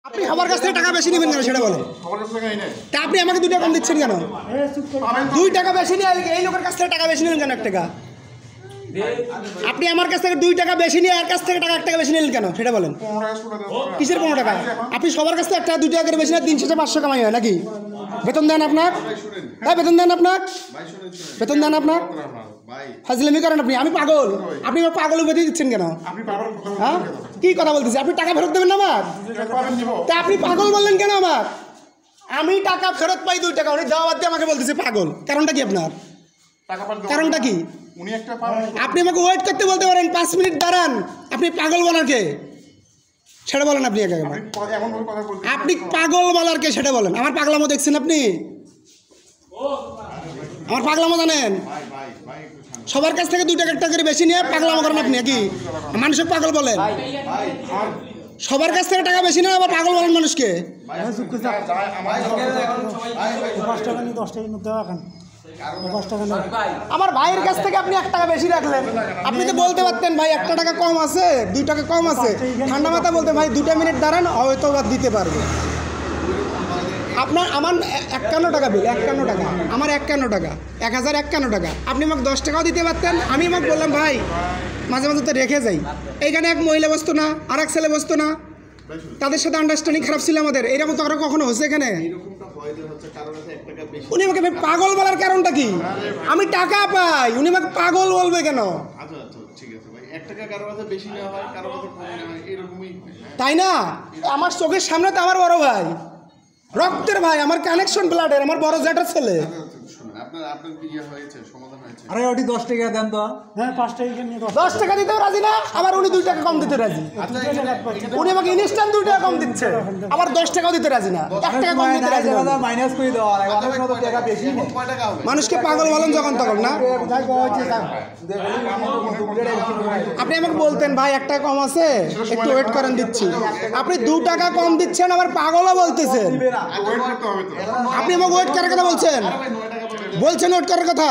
আপনি আমার কাছ থেকে টাকা বেশি নেবেন কেন সেটা বলেন। তা আপনি আমাকে 2 টাকা কম দিচ্ছেন কেন? 2 টাকা বেশি নিয়ে এই লোকের কাছ থেকে টাকা বেশি নিলেন কেন? 1 টাকা আপনি আমার কাছ থেকে 2 টাকা বেশি নিয়ে এর কাছ থেকে টাকা 1 টাকা বেশি নিলেন কেন সেটা বলেন। কিসের 15 টাকা? আপনি সবার কাছ থেকে 1 টাকা 2 টাকা করে বেশি না, 300 500 কামাই হয় নাকি? বেতন দেন আপনার? হ্যাঁ বেতন দেন আপনার, বেতন দেন আপনার। ফাজলামি করেন আপনি। আমি পাগল? আপনি আমার পাগল উপাধি দিচ্ছেন কেন? হ্যাঁ কি কথা বলতেছি? আপনি টাকা ফেরত দেবেন না আমার? তা আপনি পাগল বললেন কেন আমার? আমি টাকা ফেরত পাই 2 টাকা, উনি দেওয়া বাদ দিয়ে আমাকে বলতেছে পাগল। কারণটা কি আপনার? কারণটা কি? আপনি আমাকে ওয়েট করতে বলতে পারেন, 5 মিনিট দাঁড়ান। আপনি পাগল বলার কে সেটা বলেন। আপনি আপনি পাগল বলার কে সেটা বলেন। আমার পাগলামো দেখছেন আপনি? আমার পাগলামো জানেন? সবার কাছ থেকে 2 টাকা 1 টাকা করে বেশি নিয়ে পাগলামো করেন আপনি নাকি? মানুষের পাগল বলেন। সবার কাছ থেকে টাকা বেশি নিয়ে আবার পাগল বলেন মানুষকে। আমার ভাইয়ের কাছ থেকে আপনি 1 টাকা বেশি রাখলেন। আপনি তো বলতে পারতেন ভাই 1 টাকা কম আছে, 2 টাকা কম আছে। ঠান্ডা মাথা বলতে ভাই 2 মিনিট দাঁড়ান, হয়তো বা দিতে পারবে। আপনার আমার 51 টাকা বিল, 51 টাকা আমার, 51 টাকা, 1051 টাকা। আপনি আমাকে 10 টাকাও দিতে পারতেন। আমি আমাকে বললাম ভাই মাঝে মাঝে তো রেখে যাই। এইখানে এক মহিলা বসতো না, আর এক ছেলে বসতো না, তাদের সাথে আন্ডারস্ট্যান্ডিং খারাপ ছিল আমাদের। এরকম তো আরো কখনো হচ্ছে এখানে? উনি আমাকে পাগল বলার কারণটা কি? আমি টাকা পাই, উনি আমাকে পাগল বলবে কেন? তাই না? আমার চোখের সামনে তো আমার বড় ভাই, রক্তের ভাই, আমার কানেকশন ব্লাডের, আমার বড় জ্যাঠার ছেলে। আরে ওটি 10 টাকা দেন তো। হ্যাঁ 5 টাকা নিয়ে 10 টাকা দিতেও রাজি না, আবার উনি 2 টাকা কম দিতে রাজি। উনি আমাকে ইনস্ট্যান্ট 2 টাকা কম দিচ্ছে, আবার 10 টাকাও দিতে রাজি না, 1 টাকা কম দিতে রাজি না। মাইনাস করে দাও, আর অনেক মতো টাকা বেশি নেই। মানুষকে পাগল বলেন যখন তখন না। আপনি আমাকে বলতেন ভাই 1 টাকা কম আছে, একটু ওয়েট করেন দিচ্ছি। আপনি 2 টাকা কম দিচ্ছেন, আবার পাগলও বলতেছেন। আপনি আমাকে ওয়েট করার কথা বলছেন, বলছেন ওয়েট করার কথা।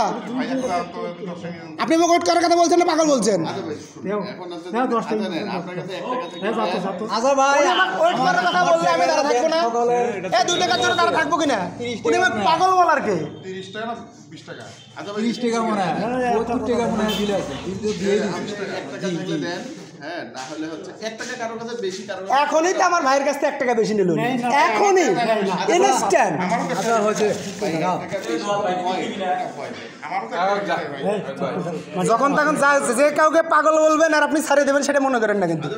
আপনি আমাকে ওয়েট করার কথা বলছেন না পাগল বলছেন? আচ্ছা ভাই ওয়েট করার কথা বললে আমি দাঁড়া থাকবো না? 2 টাকার জন্য দাঁড়া থাকবো কিনা? উনি আমাকে পাগল বলার কে? 30 টাকা 20 টাকা মনে হয়, 70 টাকা মনে হয় বিল আছে। এখনই তো আমার ভাইয়ের কাছ থেকে 1 টাকা বেশি নিল, এখনই ইনস্ট্যান্ট। যখন তখন যে কাউকে পাগল বলবেন আর আপনি ছাড়িয়ে দেবেন সেটা মনে করেন না কিন্তু।